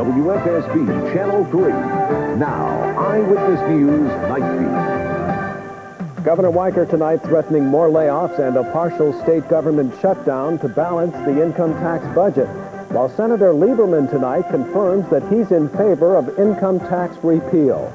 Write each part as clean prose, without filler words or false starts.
WFSB Channel 3. Now, Eyewitness News Night Beat. Governor Weicker tonight threatening more layoffs and a partial state government shutdown to balance the income tax budget, while Senator Lieberman tonight confirms that he's in favor of income tax repeal.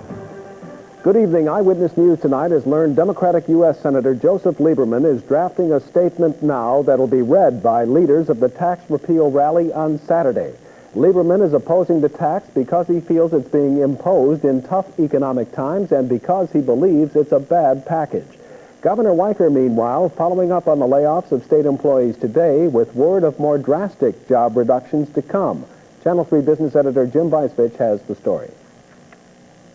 Good evening. Eyewitness News tonight has learned Democratic U.S. Senator Joseph Lieberman is drafting a statement now that'll be read by leaders of the tax repeal rally on Saturday. Lieberman is opposing the tax because he feels it's being imposed in tough economic times and because he believes it's a bad package. Governor Weicker, meanwhile, following up on the layoffs of state employees today with word of more drastic job reductions to come. Channel 3 business editor Jim Weisvich has the story.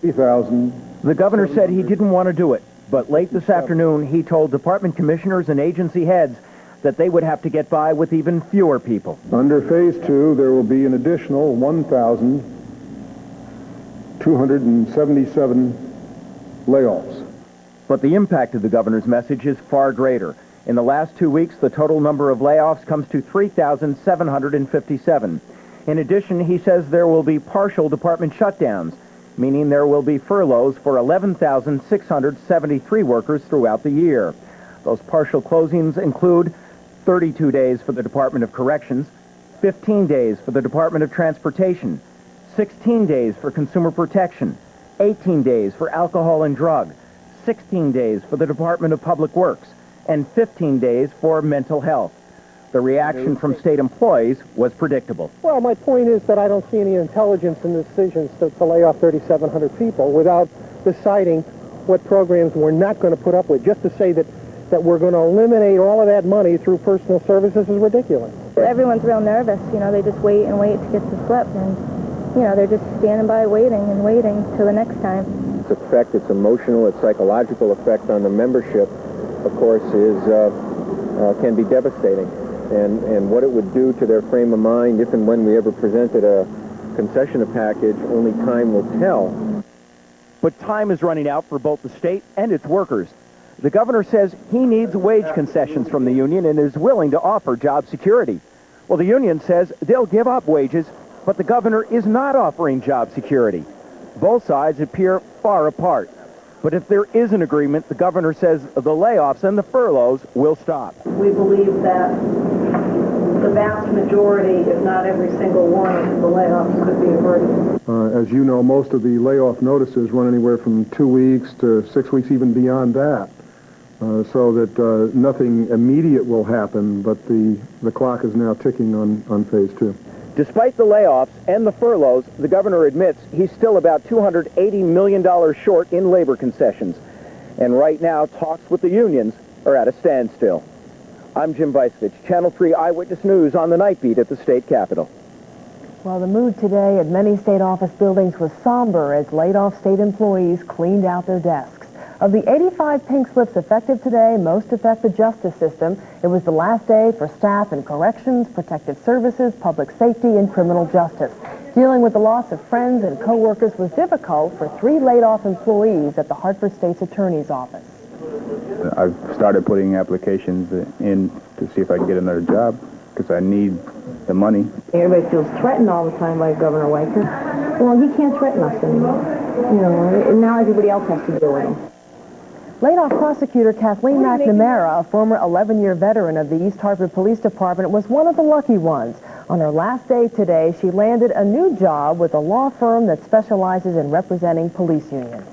The governor said he didn't want to do it, but late this afternoon he told department commissioners and agency heads that they would have to get by with even fewer people. Under Phase 2, there will be an additional 1,277 layoffs. But the impact of the governor's message is far greater. In the last 2 weeks, the total number of layoffs comes to 3,757. In addition, he says there will be partial department shutdowns, meaning there will be furloughs for 11,673 workers throughout the year. Those partial closings include 32 days for the Department of Corrections, 15 days for the Department of Transportation, 16 days for Consumer Protection, 18 days for Alcohol and Drug, 16 days for the Department of Public Works, and 15 days for Mental Health. The reaction from state employees was predictable. Well, my point is that I don't see any intelligence in the decisions to lay off 3,700 people without deciding what programs we're not going to put up with. Just to say that we're going to eliminate all of that money through personal services is ridiculous. Everyone's real nervous. You know, they just wait and wait to get the slip. And, you know, they're just standing by waiting and waiting till the next time. Its effect, its emotional, its psychological effect on the membership, of course, can be devastating. And what it would do to their frame of mind if and when we ever presented a concession package, only time will tell. But time is running out for both the state and its workers. The governor says he needs wage concessions from the union and is willing to offer job security. Well, the union says they'll give up wages, but the governor is not offering job security. Both sides appear far apart. But if there is an agreement, the governor says the layoffs and the furloughs will stop. We believe that the vast majority, if not every single one, of the layoffs could be averted. As you know, most of the layoff notices run anywhere from 2 weeks to 6 weeks, even beyond that. So that nothing immediate will happen, but the clock is now ticking on Phase 2. Despite the layoffs and the furloughs, the governor admits he's still about $280 million short in labor concessions. And right now, talks with the unions are at a standstill. I'm Jim Weisvich, Channel 3 Eyewitness News on the Night Beat at the state capitol. Well, the mood today at many state office buildings was somber as laid-off state employees cleaned out their desks. Of the 85 pink slips effective today, most affect the justice system. It was the last day for staff in corrections, protective services, public safety, and criminal justice. Dealing with the loss of friends and co-workers was difficult for 3 laid-off employees at the Hartford State's Attorney's Office. I've started putting applications in to see if I can get another job because I need the money. Everybody feels threatened all the time by Governor Weicker. Well, he can't threaten us anymore. You know, now everybody else has to deal with him. Laid-off prosecutor Kathleen McNamara, a former 11-year veteran of the East Hartford Police Department, was one of the lucky ones. On her last day today, she landed a new job with a law firm that specializes in representing police unions.